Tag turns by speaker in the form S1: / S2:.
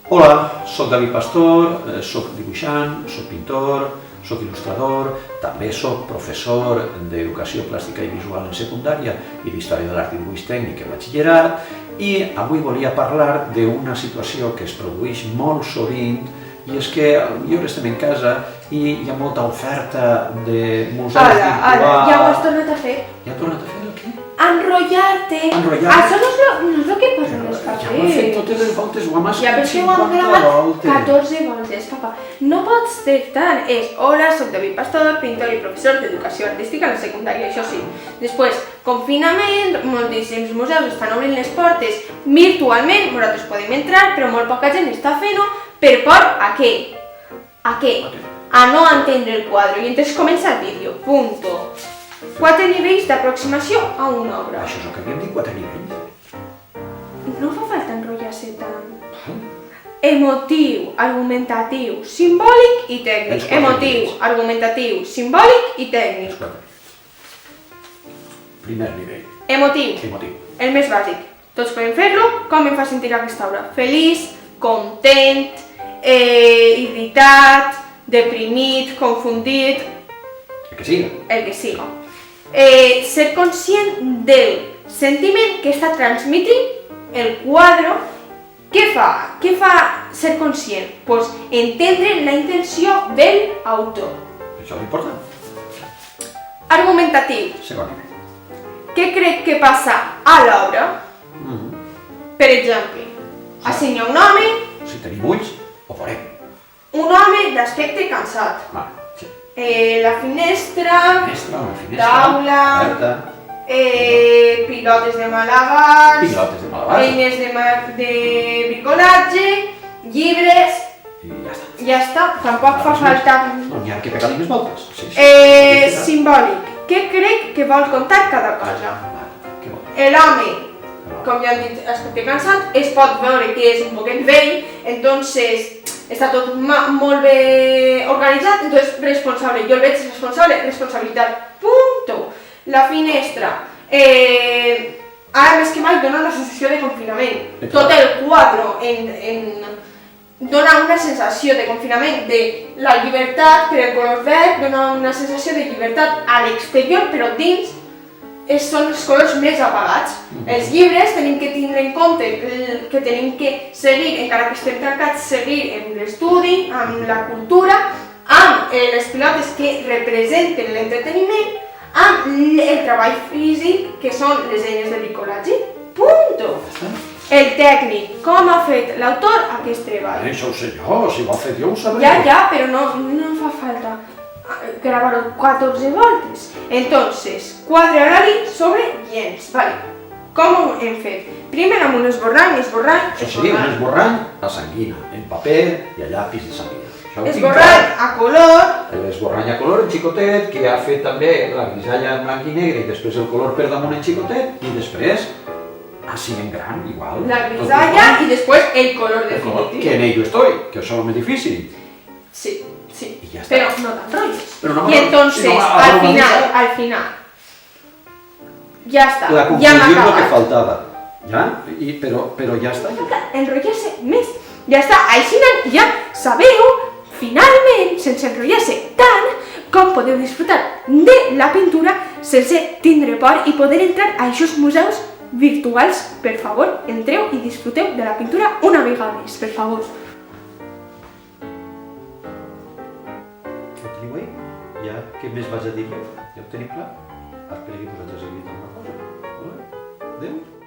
S1: Hola, soc David Pastor, soc dibuixant, soc pintor, soc il·lustrador, també soc professor d'Educació Plàstica i Visual en secundària i d'Història de l'Art i Dibuix Tècnic en batxillerat i avui volia parlar d'una situació que es produeix molt sovint i és que potser estem en casa i hi ha molta oferta de museus virtuals...
S2: Ja ho has tornat a fer.
S1: Ja he tornat a fer el què?
S2: Enrotllar-te.
S1: Enrotllar-te.
S2: Això no és el que passa en els papers.
S1: Ja ho he fet totes les voltes, ho hem
S2: Ja
S1: escrit
S2: ves que ho hem
S1: 50
S2: gravat
S1: voltes.
S2: 14 voltes, papa. No pots fer tant. Hola, soc David Pastor, pintor i professor d'Educació Artística en la secundària, això sí. Després, confinament, moltíssims museus estan obrint les portes virtualment, nosaltres podem entrar, però molt poca gent està fent-ho per por a què? A què? A no entendre el quadre. I entonces comença el vídeo, punto. 4 nivells d'aproximació a una obra.
S1: Això és el que havíem dit, 4 nivells.
S2: No fa falta enrotllar-se tant. Emotiu, argumentatiu, simbòlic i tècnic.
S1: Els 4
S2: Emotiu,
S1: nivells.
S2: argumentatiu, simbòlic i tècnic.
S1: Primer nivell.
S2: Emotiu,
S1: Emotiu.
S2: el més bàsic. Tots podem fer-lo. Com em fa sentir aquesta obra? Feliç, content, irritat, deprimit, confundit,
S1: El que sigui.
S2: el que siga. Ser conscient del sentiment que està transmitint el quadre. Què fa ser conscient? Pues entendre la intenció del autor.
S1: Això és important.
S2: Argumentatiu.
S1: Segon nivell.
S2: Què crec que passa a l'obra? Per exemple, així hi ha un home,
S1: Si tenim ulls, ho veurem.
S2: d'aspecte cansat.
S1: Va, sí.
S2: La finestra,
S1: Finestra, una finestra.
S2: taula,
S1: Oberta.
S2: pilotes de malabars,
S1: Pilotes de malabars.
S2: eines de bricolatge, llibres,
S1: I ja està.
S2: ja està, tampoc fa falta.
S1: No n'hi ha que pegar-li més voltes. Sí.
S2: Simbòlic, què crec que vol contar cada cosa?
S1: Què vol?
S2: L'home, com ja hem dit, aspecte cansat, es pot veure que és un poquet vell, entonces està tot molt bé organitzat, entonces responsable, jo el veig responsable, responsabilitat, punto. La finestra, ara més que mai dona una sensació de confinament, tot el quadre dona una sensació de confinament, de la llibertat per el color verd, dona una sensació de llibertat a l'exterior, però dins són els colors més apagats. Els llibres tenim que tindre en compte que tenim que seguir, encara que estem tancats, seguir en l'estudi, amb la cultura, amb les pilotes que representen l'entreteniment, amb el treball físic, que són les eines de bricolatge. Punto! El tècnic, com ha fet l'autor aquest treball?
S1: Això ho sé jo, si ho ha fet jo ho sabré.
S2: Ja, però no fa falta gravar-ho 14 voltes. Entonces, quadre horari sobre llenç. Vale. Com ho hem fet? Primer amb un esborrany,
S1: Això seria un esborrany a sanguina, en paper i a llapis de sanguina.
S2: esborrany a color,
S1: L'esborrany a color en xicotet, que ha fet també la grisalla en blanc i negre i després el color per damunt en xicotet i després, així en gran, igual.
S2: la grisalla i després el color
S1: el color,
S2: definitiu.
S1: que en ello estoy, que això és el més difícil.
S2: Sí,
S1: I ja està.
S2: pero no t'enrotlles.
S1: Pero no
S2: Y entonces, al final, ya está,
S1: La
S2: ya
S1: confusió
S2: m'ha
S1: és el que
S2: acabat.
S1: faltava. Ja? Però ja està.
S2: Enrotllar-se més. Ja està, així ja sabeu, finalment, sense enrotllar-se tant, com podeu disfrutar de la pintura sense tindre por i poder entrar a aquests museus virtuals. Per favor, entreu i disfruteu de la pintura una vegada més, per favor.
S1: Ho teniu ahí? Ja, què més vaig a dir jo? Ja ho teniu clar? Espero que vosaltres hagueu dit alguna cosa. Adéu.